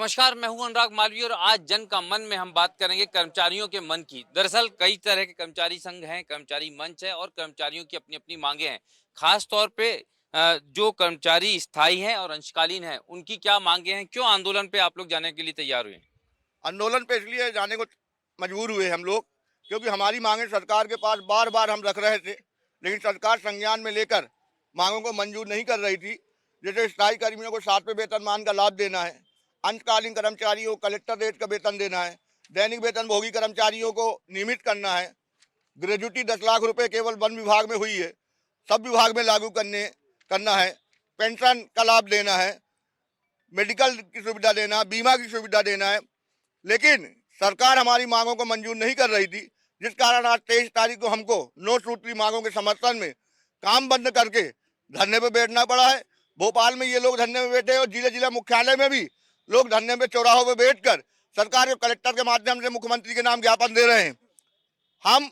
नमस्कार, मैं हूं अनुराग मालवीय और आज जन का मन में हम बात करेंगे कर्मचारियों के मन की। दरअसल कई तरह के कर्मचारी संघ हैं, कर्मचारी मंच है और कर्मचारियों की अपनी-अपनी मांगे हैं। खास तौर पे जो कर्मचारी स्थायी हैं और अंशकालीन हैं, उनकी क्या मांगे हैं? क्यों आंदोलन पे आप लोग जाने के लिए तैयार हुए? आंदोलन पे इसलिए जाने को मजबूर हुए हम लोग क्योंकि हमारी मांगें सरकार के पास बार बार हम रख रहे थे, लेकिन सरकार संज्ञान में लेकर मांगों को मंजूर नहीं कर रही थी। जैसे स्थायी कर्मियों को 7वें वेतनमान का लाभ देना है, अंशकालीन कर्मचारियों को कलेक्टर रेट का वेतन देना है, दैनिक वेतनभोगी कर्मचारियों को नियमित करना है। ग्रेजुटी 10 लाख रुपए केवल वन विभाग में हुई है, सब विभाग में लागू करना है। पेंशन का लाभ देना है, मेडिकल की सुविधा देना, बीमा की सुविधा देना है। लेकिन सरकार हमारी मांगों को मंजूर नहीं कर रही थी, जिस कारण आज 23 तारीख को हमको 9 सूत्री मांगों के समर्थन में काम बंद करके धरने पे बैठना पड़ा है। भोपाल में ये लोग धरने में बैठे और जिला जिला मुख्यालय में भी लोग धरने में चौराहों पे बैठकर सरकार के कलेक्टर के माध्यम से मुख्यमंत्री के नाम ज्ञापन दे रहे हैं। हम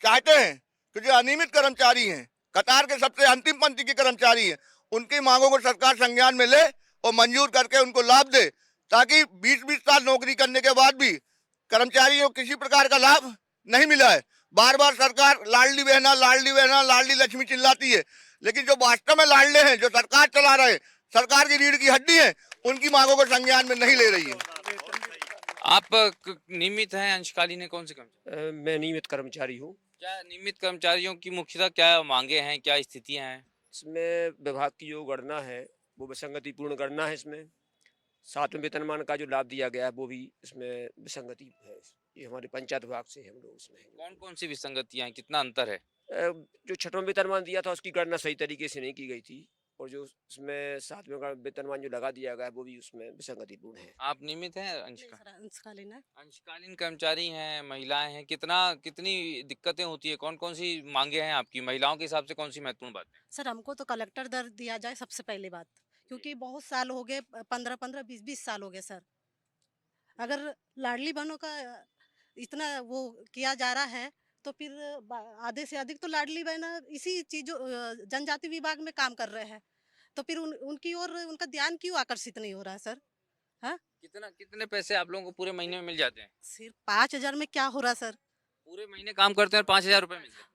चाहते हैं कि जो अनियमित कर्मचारी हैं, कतार के सबसे अंतिम पंक्ति के कर्मचारी हैं, उनकी मांगों को सरकार संज्ञान में ले और मंजूर करके उनको लाभ दे, ताकि 20-20 साल नौकरी करने के बाद भी कर्मचारियों को किसी प्रकार का लाभ नहीं मिला है। बार बार सरकार लाडली बहना लाडली बहना लाडली लक्ष्मी चिल्लाती है, लेकिन जो वास्तव में लाडले हैं, जो सरकार चला रहे हैं, सरकार की रीढ़ की हड्डी है, उनकी मांगों को संज्ञान में नहीं ले रही है। आप नियमित हैं, अंशकालीन हैं, कौन से कर्मचारी? मैं नियमित कर्मचारी हूँ। क्या नियमित कर्मचारियों की मुख्यतः क्या मांगे हैं, क्या स्थितियां हैं? इसमें विभाग की जो गणना है वो विसंगतिपूर्ण गणना है। इसमें 7वें वेतनमान का जो लाभ दिया गया है वो भी इसमें विसंगति है। ये हमारे पंचायत विभाग से हम लोग इसमें हैं। कौन-कौन सी विसंगतियां हैं, कितना अंतर है? जो 6वां वेतनमान दिया था उसकी गणना सही तरीके से नहीं की गई थी, और जो इसमें 7वें का वेतनमान जो लगा दिया गया है वो भी उसमें विसंगतिपूर्ण है। आप नियमित हैं, नहीं सर, अंशकालीन है। अंशकालीन कर्मचारी हैं, महिलाएं हैं, कितनी दिक्कतें होती है? कौन-कौन सी मांगे हैं आपकी? महिलाओं के हिसाब से कौन सी महत्वपूर्ण बात है? सर हमको तो कलेक्टर दर दिया जाए सबसे पहली बात, क्योंकि बहुत साल हो गए, 15-15, 20-20 साल हो गए सर। अगर लाडली बहनों का इतना वो किया जा रहा है, तो फिर आधे से अधिक तो लाडली बहन इसी चीजों जनजाति विभाग में काम कर रहे हैं, तो फिर उनकी ओर उनका ध्यान क्यों आकर्षित नहीं हो रहा है सर? हाँ, कितने पैसे आप लोगों को पूरे महीने में मिल जाते हैं? सिर्फ 5,000 में क्या हो रहा है सर? पूरे महीने काम करते हैं और 5,000 रुपए मिलते हैं?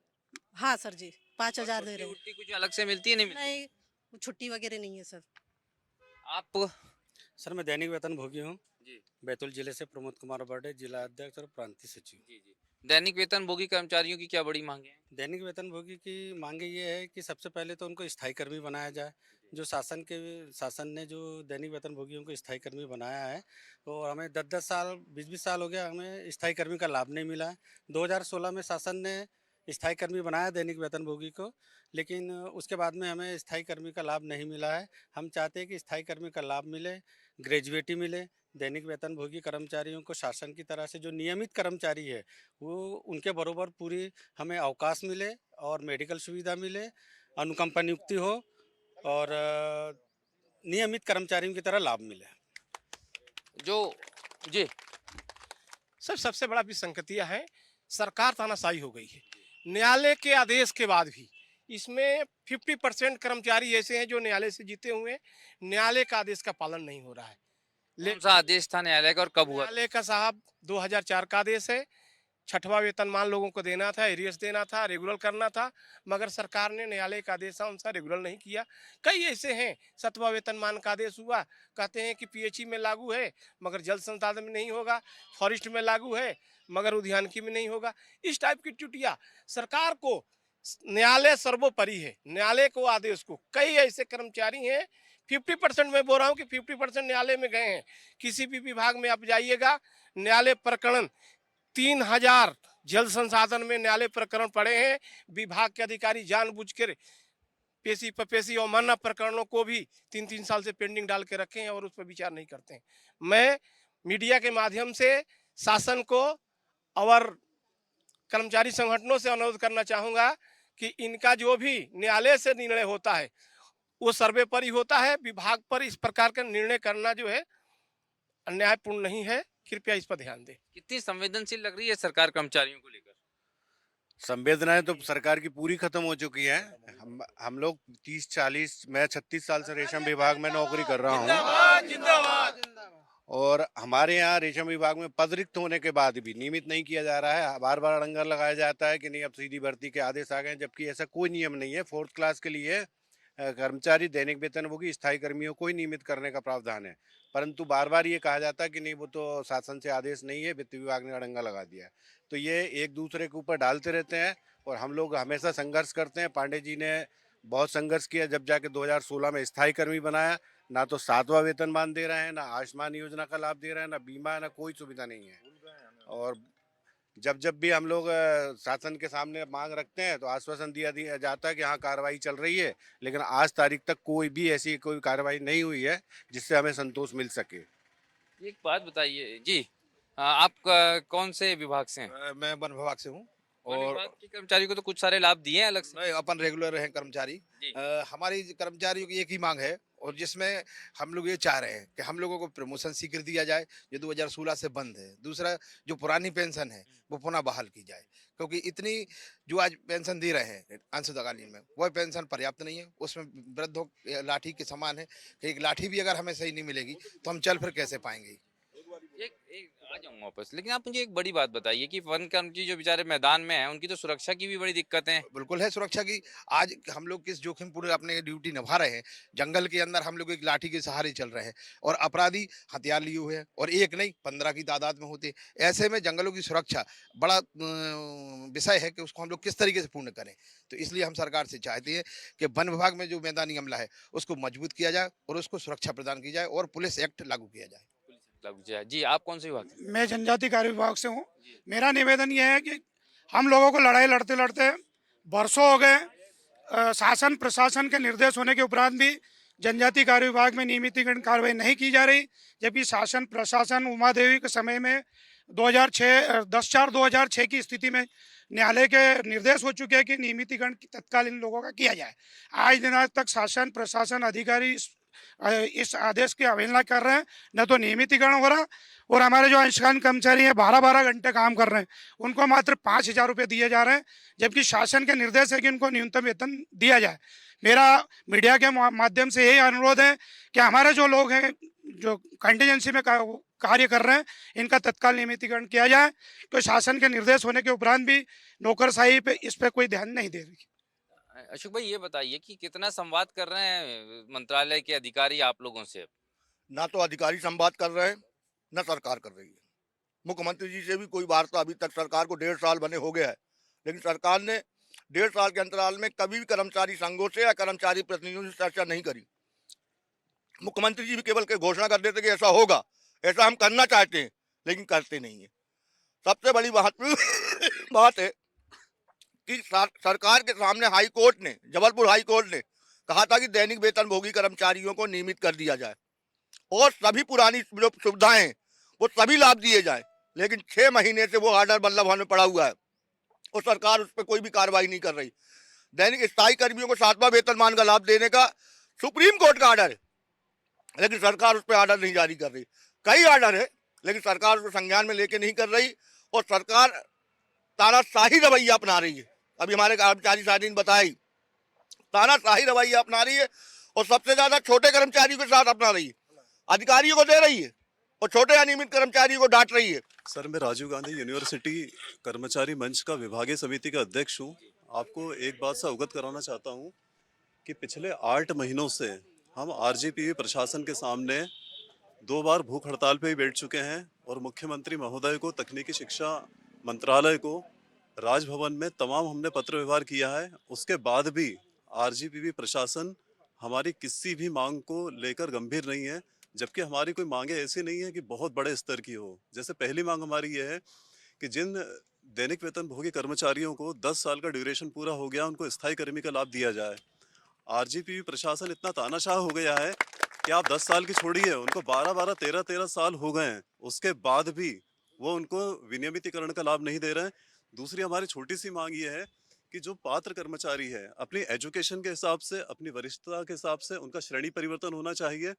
हाँ सर जी, और 5,000 दे रहे हैं। छुट्टी कुछ अलग से मिलती है, नहीं मिलती? नहीं, छुट्टी वगैरह नहीं है सर। आप सर मैं दैनिक वेतन भोगी हूँ। जी बैतूल जिले से प्रमोद कुमार बर्डे, जिला अध्यक्ष और प्रांतीय सचिव। जी जी दैनिक वेतनभोगी कर्मचारियों की क्या बड़ी मांगे हैं? दैनिक वेतन भोगी की मांगे ये है कि सबसे पहले तो उनको स्थायी कर्मी बनाया जाए। जो शासन ने जो दैनिक वेतन भोगियों को स्थायी कर्मी बनाया है, तो हमें 10-10 साल 20-20 साल हो गया, हमें स्थायी कर्मी का लाभ नहीं मिला है। 2016 में शासन ने स्थायी कर्मी बनाया दैनिक वेतन भोगी को, लेकिन उसके बाद में हमें स्थायी कर्मी का लाभ नहीं मिला है। हम चाहते हैं कि स्थायी कर्मी का लाभ मिले, ग्रेजुएटी मिले। दैनिक वेतन भोगी कर्मचारियों को शासन की तरह से जो नियमित कर्मचारी है, वो उनके बराबर पूरी हमें अवकाश मिले और मेडिकल सुविधा मिले, अनुकंपा नियुक्ति हो और नियमित कर्मचारियों की तरह लाभ मिले। जो जी सर सबसे बड़ा विसंगतियां है, सरकार तानाशाही हो गई है। न्यायालय के आदेश के बाद भी इसमें 50% कर्मचारी ऐसे हैं जो न्यायालय से जीते हुए न्यायालय का आदेश का पालन नहीं हो रहा है। कौन सा आदेश था न्यायालय का और कब हुआ? न्यायालय का साहब 2004 का आदेश है। 6वां वेतनमान लोगों को देना था, एरियर्स देना था, रेगुलर करना था, मगर सरकार ने न्यायालय का आदेशानुसार रेगुलर नहीं किया। कई ऐसे हैं, 7वां वेतनमान का आदेश हुआ, कहते हैं कि पीएचई में लागू है मगर जल संसाधन में नहीं होगा, फॉरेस्ट में लागू है मगर उद्यानिकी में नहीं होगा। इस टाइप की त्रुटियां सरकार को, न्यायालय सर्वोपरि है, न्यायालय को आदेश को। कई ऐसे कर्मचारी हैं, 50% मैं बोल रहा हूँ कि 50% न्यायालय में गए हैं। किसी भी विभाग में आप जाइएगा, न्यायालय प्रकरण 3000 जल संसाधन में न्यायालय प्रकरण पड़े हैं। विभाग के अधिकारी जानबूझकर पेशी पपेशी और मान्य प्रकरणों को भी 3-3 साल से पेंडिंग डाल के रखे हैं और उस पर विचार नहीं करते हैं। मैं मीडिया के माध्यम से शासन को और कर्मचारी संगठनों से अनुरोध करना चाहूँगा कि इनका जो भी न्यायालय से निर्णय होता है वो सर्वोपरि होता है। विभाग पर इस प्रकार का निर्णय करना जो है अन्यायपूर्ण नहीं है, कृपया इस पर ध्यान दें। कितनी संवेदनशील लग रही है सरकार कर्मचारियों को लेकर? संवेदनाएं तो सरकार की पूरी खत्म हो चुकी हैं। हम लोग 30-40, मैं 36 साल से रेशम विभाग में नौकरी कर रहा हूँ और हमारे यहाँ रेशम विभाग में पद रिक्त होने के बाद भी नियमित नहीं किया जा रहा है। बार बार अड़ंगा लगाया जाता है कि नहीं अब सीधी भर्ती के आदेश आ गए हैं, जबकि ऐसा कोई नियम नहीं है। 4th क्लास के लिए कर्मचारी दैनिक वेतनभोगी स्थायी कर्मियों को ही नियमित करने का प्रावधान है, परंतु बार बार ये कहा जाता है कि नहीं वो तो शासन से आदेश नहीं है, वित्त विभाग ने अड़ंगा लगा दिया है। तो ये एक दूसरे के ऊपर डालते रहते हैं और हम लोग हमेशा संघर्ष करते हैं। पांडे जी ने बहुत संघर्ष किया, जब जाके 2016 में स्थायी कर्मी बनाया। ना तो 7वां वेतनमान दे रहे हैं, ना आयुष्मान योजना का लाभ दे रहे हैं, ना बीमा, ना कोई सुविधा नहीं है। और जब भी हम लोग शासन के सामने मांग रखते हैं तो आश्वासन दिया जाता है कि हाँ कार्रवाई चल रही है, लेकिन आज तारीख तक कोई भी ऐसी कोई कार्रवाई नहीं हुई है जिससे हमें संतोष मिल सके। एक बात बताइए जी, आप कौन से विभाग से हैं? मैं वन विभाग से हूँ वन और विभाग के कर्मचारियों को तो कुछ सारे लाभ दिए हैं अलग से। नहीं, अपन रेगुलर हैं कर्मचारी। जी। हमारी कर्मचारियों की एक ही मांग है और जिसमें हम लोग ये चाह रहे हैं कि हम लोगों को प्रमोशन शीघ्र दिया जाए, जो 2016 से बंद है। दूसरा, जो पुरानी पेंशन है वो पुनः बहाल की जाए, क्योंकि इतनी जो आज पेंशन दे रहे हैं अंशदाकालीन में, वह पेंशन पर्याप्त नहीं है। उसमें वृद्धों लाठी के समान है कि एक लाठी भी अगर हमें सही नहीं मिलेगी तो हम चल फिर कैसे पाएंगे। एक एक आ जाऊंगा वापस, लेकिन आप मुझे एक बड़ी बात बताइए कि वन कर्मचारी जो बेचारे मैदान में हैं उनकी तो सुरक्षा की भी बड़ी दिक्कतें हैं। बिल्कुल है सुरक्षा की। आज हम लोग किस जोखिमपूर्ण अपने ड्यूटी निभा रहे हैं। जंगल के अंदर हम लोग एक लाठी के सहारे चल रहे हैं और अपराधी हथियार लिए हुए हैं और एक नहीं 15 की तादाद में होते हैं। ऐसे में जंगलों की सुरक्षा बड़ा विषय है कि उसको हम लोग किस तरीके से पूर्ण करें। तो इसलिए हम सरकार से चाहते हैं कि वन विभाग में जो मैदानी अमला है उसको मजबूत किया जाए और उसको सुरक्षा प्रदान की जाए और पुलिस एक्ट लागू किया जाए। जी, आप कौन से विभाग से? मैं जनजाति कार्य विभाग से हूँ। मेरा निवेदन यह है कि हम लोगों को लड़ाई लड़ते लड़ते बरसों हो गए। शासन प्रशासन के निर्देश होने के उपरांत भी जनजाति कार्य विभाग में नियमितीकरण कार्रवाई नहीं की जा रही, जबकि शासन प्रशासन उमा देवी के समय में 10/4/2006 की स्थिति में न्यायालय के निर्देश हो चुके हैं कि नियमितीकरण तत्काल इन लोगों का किया जाए। आज दिन तक शासन प्रशासन अधिकारी इस आदेश की अवहेलना कर रहे हैं, न तो नियमितीकरण हो रहा और हमारे जो अंशकालीन कर्मचारी हैं 12-12 घंटे काम कर रहे हैं, उनको मात्र 5,000 रुपये दिए जा रहे हैं, जबकि शासन के निर्देश है कि उनको न्यूनतम वेतन दिया जाए। मेरा मीडिया के माध्यम से यही अनुरोध है कि हमारे जो लोग हैं जो कंटीजेंसी में कार्य कर रहे हैं, इनका तत्काल नियमितीकरण किया जाए, तो शासन के निर्देश होने के उपरांत भी नौकरशाही पे इस पर कोई ध्यान नहीं दे रही। अशोक भाई, ये बताइए कि कितना संवाद कर रहे हैं मंत्रालय के अधिकारी आप लोगों से? ना तो अधिकारी संवाद कर रहे हैं, ना सरकार कर रही है। मुख्यमंत्री जी से भी कोई वार्ता अभी तक, सरकार को 1.5 साल बने हो गया है, लेकिन सरकार ने 1.5 साल के अंतराल में कभी भी कर्मचारी संघों से या कर्मचारी प्रतिनिधियों से चर्चा नहीं करी। मुख्यमंत्री जी भी केवल के घोषणा कर देते कि ऐसा होगा, ऐसा हम करना चाहते हैं, लेकिन करते नहीं है। सबसे बड़ी बात है कि सरकार के सामने हाई कोर्ट ने, जबलपुर हाई कोर्ट ने कहा था कि दैनिक वेतनभोगी कर्मचारियों को नियमित कर दिया जाए और सभी पुरानी जो सुविधाएं वो सभी लाभ दिए जाए, लेकिन 6 महीने से वो ऑर्डर बल्लभ भवन में पड़ा हुआ है और सरकार उस पर कोई भी कार्रवाई नहीं कर रही। दैनिक स्थायी कर्मियों को 7वां वेतनमान का लाभ देने का सुप्रीम कोर्ट का ऑर्डर है, लेकिन सरकार उस पर ऑर्डर नहीं जारी कर रही। कई ऑर्डर है लेकिन सरकार उसको संज्ञान में लेके नहीं कर रही और सरकार तानाशाही रवैया अपना रही है। अभी हमारे कर्मचारी साथी ने बताई, तानाशाही रवैया अपना रही है और सबसे ज्यादा छोटे कर्मचारियों के साथ अपना रही है। अधिकारियों को दे रही है और छोटे अनियमित कर्मचारियों को डांट रही है। सर, मैं राजीव गांधी यूनिवर्सिटी कर्मचारी मंच का विभागीय समिति का अध्यक्ष हूँ। आपको एक बात से अवगत कराना चाहता हूँ कि पिछले 8 महीनों से हम आरजीपीवी प्रशासन के सामने 2 बार भूख हड़ताल पे ही बैठ चुके हैं और मुख्यमंत्री महोदय को, तकनीकी शिक्षा मंत्रालय को, राजभवन में तमाम हमने पत्र व्यवहार किया है। उसके बाद भी आरजीपीवी प्रशासन हमारी किसी भी मांग को लेकर गंभीर नहीं है, जबकि हमारी कोई मांगे ऐसी नहीं है कि बहुत बड़े स्तर की हो। जैसे पहली मांग हमारी ये है कि जिन दैनिक वेतनभोगी कर्मचारियों को 10 साल का ड्यूरेशन पूरा हो गया, उनको स्थायी कर्मी का लाभ दिया जाए। आरजीपीवी प्रशासन इतना तानाशाह हो गया है कि आप 10 साल की छोड़िए, उनको 12-12, 13-13 साल हो गए हैं, उसके बाद भी वो उनको विनियमितीकरण का लाभ नहीं दे रहे हैं। दूसरी हमारी छोटी सी मांग ये है कि जो पात्र कर्मचारी है, अपनी एजुकेशन के हिसाब से, अपनी वरिष्ठता के हिसाब से उनका श्रेणी परिवर्तन होना चाहिए।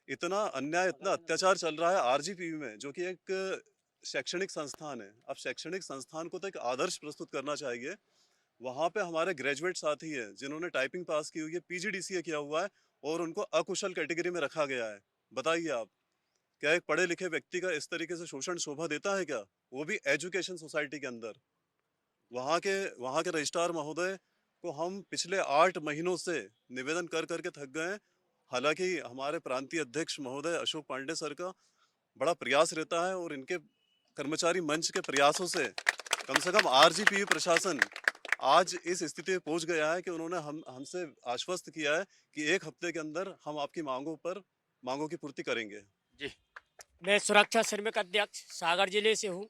इतना अन्याय, इतना अत्याचार चल रहा है आरजीपीवी में, जो कि एक शैक्षणिक संस्थान है। अब शैक्षणिक संस्थान को तो एक आदर्श प्रस्तुत करना चाहिए। वहाँ पे हमारे ग्रेजुएट साथी है जिन्होंने टाइपिंग पास की हुई है, पीजीडीसीए किया हुआ है और उनको अकुशल कैटेगरी में रखा गया है। बताइए आप, क्या एक पढ़े लिखे व्यक्ति का इस तरीके से शोषण शोभा देता है क्या, वो भी एजुकेशन सोसाइटी के अंदर? वहाँ के रजिस्ट्रार महोदय को हम पिछले 8 महीनों से निवेदन कर करके थक गए हैं। हालांकि हमारे प्रांतीय अध्यक्ष महोदय अशोक पांडे सर का बड़ा प्रयास रहता है और इनके कर्मचारी मंच के प्रयासों से कम आरजीपी प्रशासन आज इस स्थिति में पहुंच गया है कि उन्होंने हमसे आश्वस्त किया है कि 1 हफ्ते के अंदर हम आपकी मांगों की पूर्ति करेंगे। जी। मैं सुरक्षा श्रमिक अध्यक्ष सागर जिले से हूँ।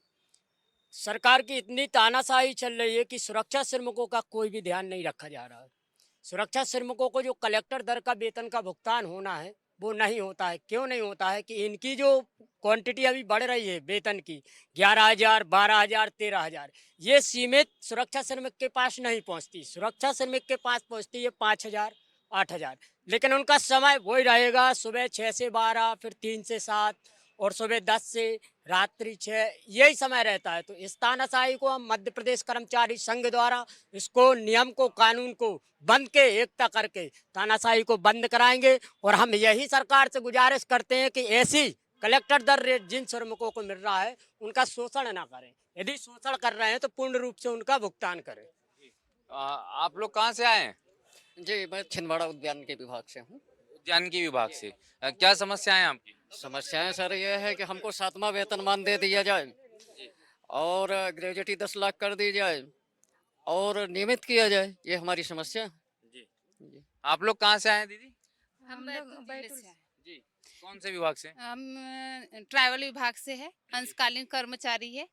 सरकार की इतनी तानाशाही चल रही है कि सुरक्षा श्रमिकों का कोई भी ध्यान नहीं रखा जा रहा है। सुरक्षा श्रमिकों को जो कलेक्टर दर का वेतन का भुगतान होना है वो नहीं होता है। क्यों नहीं होता है कि इनकी जो क्वांटिटी अभी बढ़ रही है वेतन की 11,000, 12,000, 13,000, ये सीमित सुरक्षा श्रमिक के पास नहीं पहुंचती। सुरक्षा श्रमिक के पास पहुंचती है 5,000, 8,000, लेकिन उनका समय वही रहेगा, सुबह 6 से 12, फिर 3 से 7 और सुबह 10 से रात्रि 6, यही समय रहता है। तो इस तानाशाही को हम मध्य प्रदेश कर्मचारी संघ द्वारा इसको नियम को कानून को बंद के एकता करके तानाशाही को बंद कराएंगे। और हम यही सरकार से गुजारिश करते हैं कि ऐसी कलेक्टर दर रेट जिन श्रमिकों को मिल रहा है उनका शोषण ना करें। यदि शोषण कर रहे हैं तो पूर्ण रूप से उनका भुगतान करें। आप लोग कहाँ से आए हैं? जी, मैं छिंदवाड़ा उद्यान के विभाग से हूँ। उद्यान की विभाग से। क्या समस्याएं हैं आपकी? समस्याएं सर ये है कि हमको 7वां वेतनमान दे दिया जाए और ग्रेजुएटी 10 लाख कर दी जाए और नियमित किया जाए, ये हमारी समस्या है। जी। आप लोग कहाँ से आए हैं दीदी? हम लोग बैतूल से हैं। जी। कौन से विभाग से? हम ट्रैवल विभाग से है, अंशकालीन कर्मचारी है।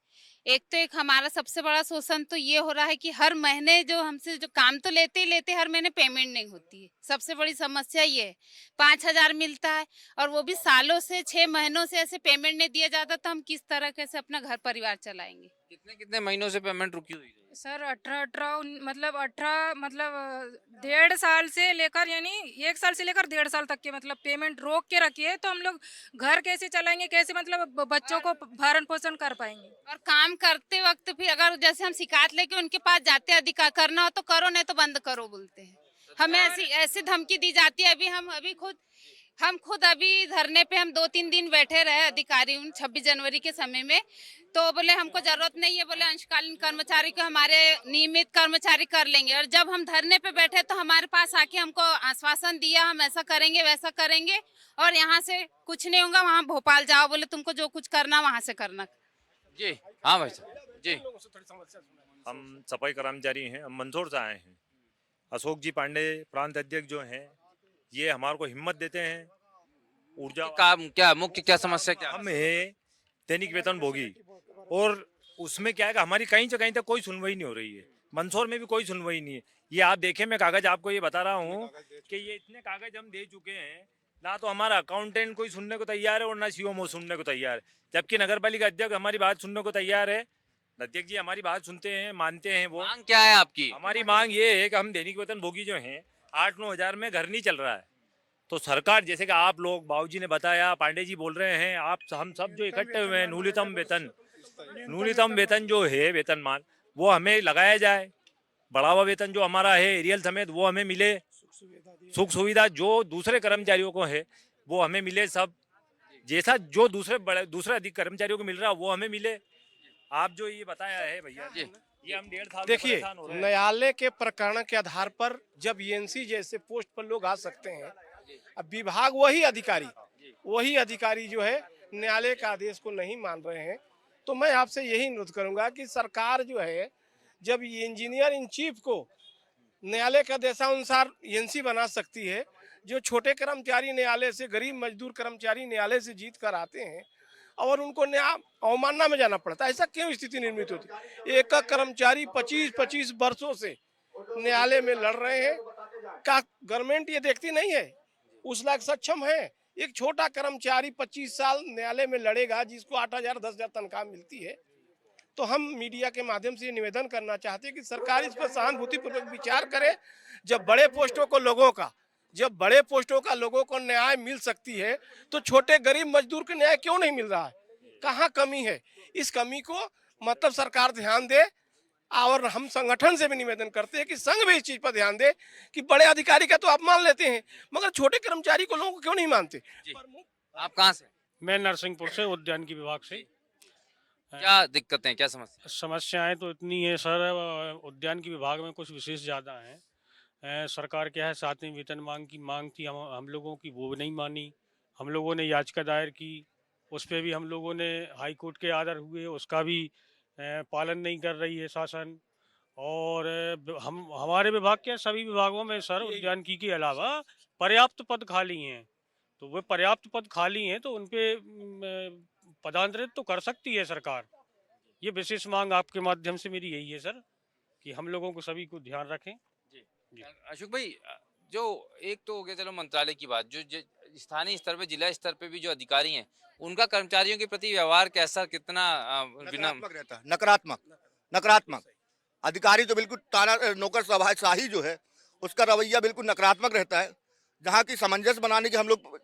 एक हमारा सबसे बड़ा शोषण तो ये हो रहा है कि हर महीने जो हमसे जो काम तो लेते ही लेते हर महीने पेमेंट नहीं होती है। सबसे बड़ी समस्या ये है। 5,000 मिलता है और वो भी सालों से 6 महीनों से ऐसे पेमेंट नहीं दिया जाता, तो हम किस तरह से अपना घर परिवार चलाएंगे? कितने महीनों से पेमेंट रुकी हुई है? सर 18 मतलब 1.5 साल से लेकर, यानी 1 साल से लेकर 1.5 साल तक के मतलब पेमेंट रोक के रखी है। तो हम लोग घर कैसे चलाएंगे, कैसे मतलब बच्चों को भरण पोषण कर पाएंगे? और काम करते वक्त फिर अगर जैसे हम शिकायत लेके उनके पास जाते हैं, अधिकार करना हो तो करो, नहीं तो बंद करो बोलते हैं। हमें ऐसी धमकी दी जाती है। हम खुद अभी धरने पे हम 2-3 दिन बैठे रहे अधिकारी 26 जनवरी के समय में, तो बोले हमको जरूरत नहीं है, बोले अंशकालीन कर्मचारी को हमारे नियमित कर्मचारी कर लेंगे। और जब हम धरने पे बैठे तो हमारे पास आके हमको आश्वासन दिया हम ऐसा करेंगे वैसा करेंगे और यहाँ से कुछ नहीं होगा, वहाँ भोपाल जाओ, बोले तुमको जो कुछ करना वहाँ से करना। जी हाँ भाई साहब जी। हम सफाई कर्मचारी हैं, हम मंदसौर से आए हैं। अशोक जी पांडे प्रांत अध्यक्ष जो हैं ये हमारे को हिम्मत देते हैं। ऊर्जा क्या मुख्य समस्या क्या? हम है दैनिक वेतन भोगी और उसमें क्या है कि हमारी कहीं से कहीं तक कोई सुनवाई नहीं हो रही है। मंदसौर में भी कोई सुनवाई नहीं है। ये आप देखें, मैं कागज आपको ये बता रहा हूँ कि ये इतने कागज हम दे चुके हैं, ना तो हमारा अकाउंटेंट कोई सुनने को तैयार है और ना सीओमओ सुनने को तैयार है। जबकि नगर पालिका अध्यक्ष हमारी बात सुनने को तैयार है। अध्यक्ष जी हमारी बात सुनते हैं, मानते हैं। वो मांग क्या है आपकी? हमारी मांग ये है कि हम दैनिक वेतन भोगी जो हैं 8-9 हज़ार में घर नहीं चल रहा है, तो सरकार, जैसे कि आप लोग, बाबूजी ने बताया, पांडे जी बोल रहे हैं, हम सब जो इकट्ठे हुए हैं, न्यूनतम वेतन जो है वेतनमान वो हमें लगाया जाए। बढ़ावा वेतन जो हमारा है एरियल समेत वो हमें मिले। सुख सुविधा जो दूसरे कर्मचारियों को है वो हमें मिले। सब जैसा जो दूसरे अधिक कर्मचारियों को मिल रहा है वो हमें मिले। आप जो ये बताया है भैया जी, ये हम 1.5 साल देखिए, न्यायालय के प्रकरण के आधार पर जब ईएनसी जैसे पोस्ट पर लोग आ सकते हैं, अब विभाग वही अधिकारी जो है न्यायालय का आदेश को नहीं मान रहे हैं, तो मैं आपसे यही अनुरोध करूंगा कि सरकार जो है जब इंजीनियर इन चीफ को न्यायालय का आदेशानुसार ईएनसी बना सकती है, जो छोटे कर्मचारी न्यायालय से, गरीब मजदूर कर्मचारी न्यायालय से जीत कर आते हैं और उनको न्याय अवमानना में जाना पड़ता है, ऐसा क्यों स्थिति निर्मित होती है? एक कर्मचारी 25-25 वर्षों से न्यायालय में लड़ रहे हैं, का गवर्नमेंट ये देखती नहीं है? उस लायक सक्षम है? एक छोटा कर्मचारी 25 साल न्यायालय में लड़ेगा जिसको 8,000 10,000 तनख्वाह मिलती है। तो हम मीडिया के माध्यम से निवेदन करना चाहते हैं कि सरकार इस पर सहानुभूतिपूर्वक विचार करे। जब बड़े पोस्टों का लोगों को न्याय मिल सकती है तो छोटे गरीब मजदूर को न्याय क्यों नहीं मिल रहा है? कहाँ कमी है? इस कमी को मतलब सरकार ध्यान दे। और हम संगठन से भी निवेदन करते हैं कि संघ भी इस चीज पर ध्यान दे कि बड़े अधिकारी का तो आप मान लेते हैं मगर छोटे कर्मचारी को लोगों को क्यों नहीं मानते? आप कहाँ से? मैं नरसिंहपुर से उद्यानिकी विभाग से। क्या दिक्कतें, क्या समस्या? समस्याएं तो इतनी है सर, उद्यानिकी विभाग में कुछ विशेष ज़्यादा हैं। सरकार क्या है 7वीं वेतन मांग थी हम लोगों की, वो नहीं मानी। हम लोगों ने याचिका दायर की, उस पर भी हम लोगों ने हाई कोर्ट के आर्डर हुए, उसका भी पालन नहीं कर रही है शासन। और हम हमारे विभाग के सभी विभागों में सर उद्यानिकी के अलावा पर्याप्त पद खाली हैं। तो वो पर्याप्त पद खाली हैं तो उन पे पदांतरित तो कर सकती है सरकार। ये विशेष मांग आपके माध्यम से मेरी यही है सर, कि हम लोगों को सभी को ध्यान रखें। अशोक भाई, जो एक तो हो गया चलो मंत्रालय की बात, जो स्थानीय स्तर पे, जिला स्तर पे भी जो अधिकारी हैं, उनका कर्मचारियों के प्रति व्यवहार कैसा, कितना नकारात्मक रहता है। नकारात्मक अधिकारी तो बिल्कुल ताना नौकरशाही जो है उसका रवैया बिल्कुल नकारात्मक रहता है। जहाँ की सामंजस्य बनाने के हम लोग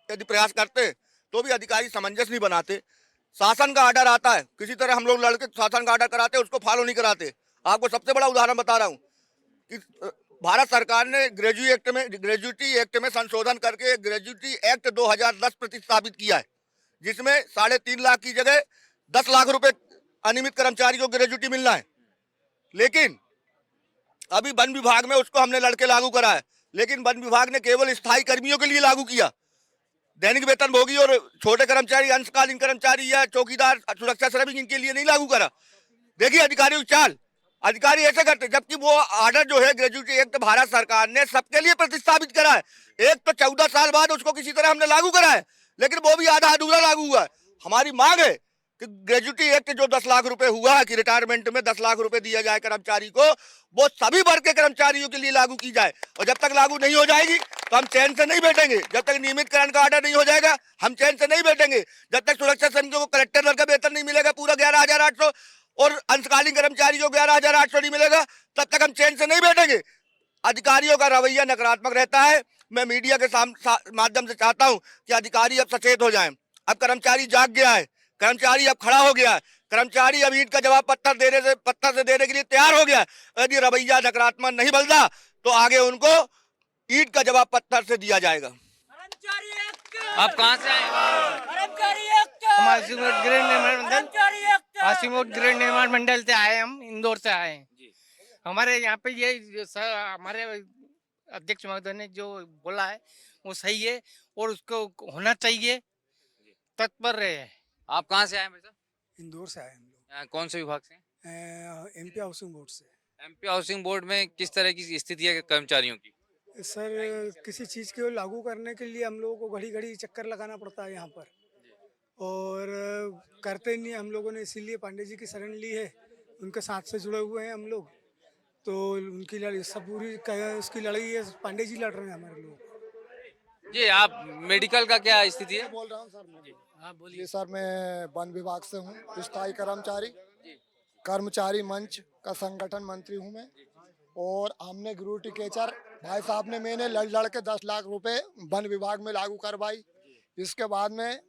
यदि प्रयास करते हैं तो भी अधिकारी सामंजस्य नहीं बनाते। शासन का आर्डर आता है, किसी तरह हम लोग लड़के शासन का आर्डर कराते हैं, उसको फॉलो नहीं कराते। आपको सबसे बड़ा उदाहरण बता रहा हूँ कि भारत सरकार ने ग्रेजुएटी एक्ट में संशोधन करके ग्रेजुएटी एक्ट 2010 प्रतिस्थापित किया है, जिसमें 3.5 लाख की जगह 10 लाख रुपए अनियमित कर्मचारी को ग्रेजुएटी मिलना है। लेकिन अभी वन विभाग में उसको हमने लड़के लागू करा है, लेकिन वन विभाग ने केवल स्थायी कर्मियों के लिए लागू किया। दैनिक वेतन भोगी और छोटे कर्मचारी, अंशकालीन कर्मचारी या चौकीदार, सुरक्षा श्रमिक, इनके लिए नहीं लागू करा। देखिए अधिकारियों की चाल, अधिकारी ऐसे करते, जबकि वो आर्डर जो है ग्रेजुएटी एक्ट भारत सरकार ने सबके लिए प्रतिस्थापित करा है। एक तो 14 साल बाद उसको किसी तरह हमने लागू करा है, लेकिन वो भी आधा अधूरा लागू हुआ है। हमारी मांग है कि ग्रेजुएटी एक्ट जो 10 लाख रुपए हुआ है कि रिटायरमेंट में 10 लाख रुपए दिया जाए कर्मचारी को, वो सभी वर्ग के कर्मचारियों के लिए लागू की जाए। और जब तक लागू नहीं हो जाएगी तो हम चैन से नहीं बैठेंगे। जब तक नियमितकरण का आर्डर नहीं हो जाएगा हम चैन से नहीं बैठेंगे। जब तक सुरक्षा श्रमिकों को कलेक्टर लेवल का वेतन नहीं मिलेगा पूरा 11,800 और अंशकालीन कर्मचारियों को 11,800 नहीं मिलेगा, तब तक हम चैन से नहीं बैठेंगे। अधिकारियों का रवैया नकारात्मक रहता है। मैं मीडिया के माध्यम से चाहता हूं कि अधिकारी अब सचेत हो जाएं। अब कर्मचारी जाग गया है, कर्मचारी अब खड़ा हो गया है, कर्मचारी अब ईंट का जवाब पत्थर से देने के लिए तैयार हो गया है। यदि रवैया नकारात्मक नहीं बदला तो आगे उनको ईंट का जवाब पत्थर से दिया जाएगा। आप कहाँ से आए? ग्रेड निर्माण मंडल से आए, हम इंदौर से आए हैं। हमारे यहाँ पे ये हमारे अध्यक्ष महोदय ने जो बोला है वो सही है और उसको होना चाहिए, तत्पर रहे हैं। आप कहाँ से आए भाई साहब? इंदौर से आए हम लोग। कौन से विभाग से? एमपी हाउसिंग बोर्ड से। एमपी हाउसिंग बोर्ड में किस तरह की स्थिति है कर्मचारियों की? सर किसी चीज़ को लागू करने के लिए हम लोगों को घड़ी घड़ी चक्कर लगाना पड़ता है यहाँ पर, और करते नहीं हम लोगों ने। इसीलिए पांडे जी की शरण ली है, उनके साथ से जुड़े हुए हैं हम लोग। तो उनकी लड़ाई सब पूरी उसकी लड़ाई है, पांडे जी लड़ रहे हैं हमारे लोग। जी, आप मेडिकल का क्या स्थिति है? बोल रहा हूँ सर। हाँ बोलिए सर। मैं वन विभाग से हूँ, स्थायी कर्मचारी मंच का संगठन मंत्री हूँ मैं। और हमने ग्रेजुएटी टीचर भाई साहब ने मैंने लड़ के 10 लाख रुपए वन विभाग में लागू करवाई। इसके बाद में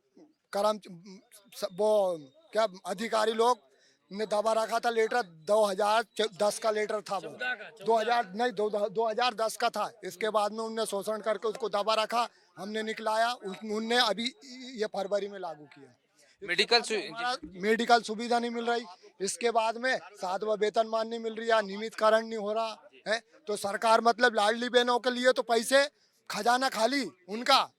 वो क्या अधिकारी लोग ने दबा रखा था लेटर, 2010 का लेटर था वो, 2010 का था। इसके बाद में उनने शोषण करके उसको दबा रखा, हमने निकलाया, उनने अभी ये फरवरी में लागू किया। मेडिकल सुविधा नहीं मिल रही, इसके बाद में 7वां वेतनमान नहीं मिल रही है, नियमितकरण नहीं हो रहा है। तो सरकार मतलब लाडली बहनों के लिए तो पैसे खजाना खाली, उनका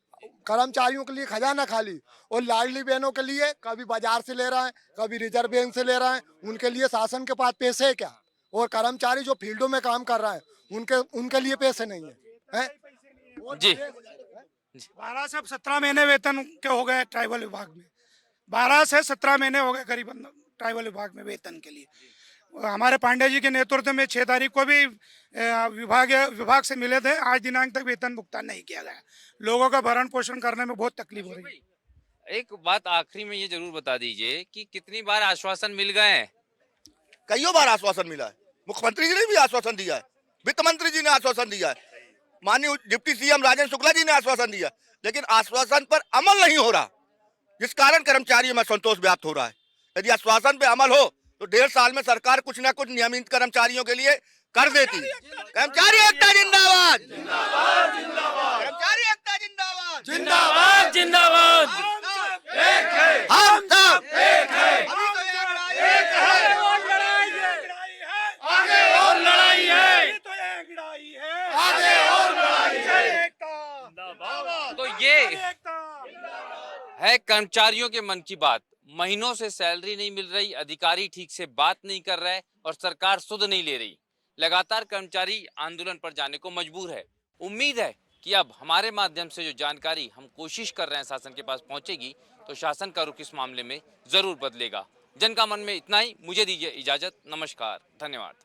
कर्मचारियों के लिए खजाना खाली, और लाडली बहनों के लिए कभी बाजार से ले रहा है, कभी रिजर्व बैंक से ले रहा है। उनके लिए शासन के पास पैसे है क्या? और कर्मचारी जो फील्डों में काम कर रहा है उनके लिए पैसे नहीं है, जी। 12 से 17 महीने वेतन के हो गए ट्राइबल विभाग में। 12 से 17 महीने हो गए करीबन ट्राइबल विभाग में वेतन के लिए। हमारे पांडे जी के नेतृत्व में 6 तारीख को भी विभाग से मिले थे, आज दिनांक तक वेतन भुगतान नहीं किया गया। लोगों का भरण पोषण करने में बहुत तकलीफ हो रही है। एक बात आखिरी में ये जरूर बता दीजिए कि कितनी बार आश्वासन मिल गए हैं? कई बार आश्वासन मिला है। मुख्यमंत्री जी ने भी आश्वासन दिया है, वित्त मंत्री जी ने आश्वासन दिया है, माननीय डिप्टी सीएम राजेंद्र शुक्ला जी ने आश्वासन दिया, लेकिन आश्वासन पर अमल नहीं हो रहा, जिस कारण कर्मचारियों में असंतोष व्याप्त हो रहा है। यदि आश्वासन पे अमल हो तो 1.5 साल में सरकार कुछ ना कुछ नियमित कर्मचारियों के लिए कर देती। कर्मचारी एकता जिंदाबाद, कर्मचारी एकता जिंदाबाद, जिंदाबाद जिंदाबाद। आगे और बढ़ाइए। तो ये है कर्मचारियों के मन की बात। महीनों से सैलरी नहीं मिल रही, अधिकारी ठीक से बात नहीं कर रहा है और सरकार सुध नहीं ले रही। लगातार कर्मचारी आंदोलन पर जाने को मजबूर है। उम्मीद है कि अब हमारे माध्यम से जो जानकारी हम कोशिश कर रहे हैं शासन के पास पहुंचेगी तो शासन का रुख इस मामले में जरूर बदलेगा। जन का मन में इतना ही। मुझे दीजिए इजाजत। नमस्कार, धन्यवाद।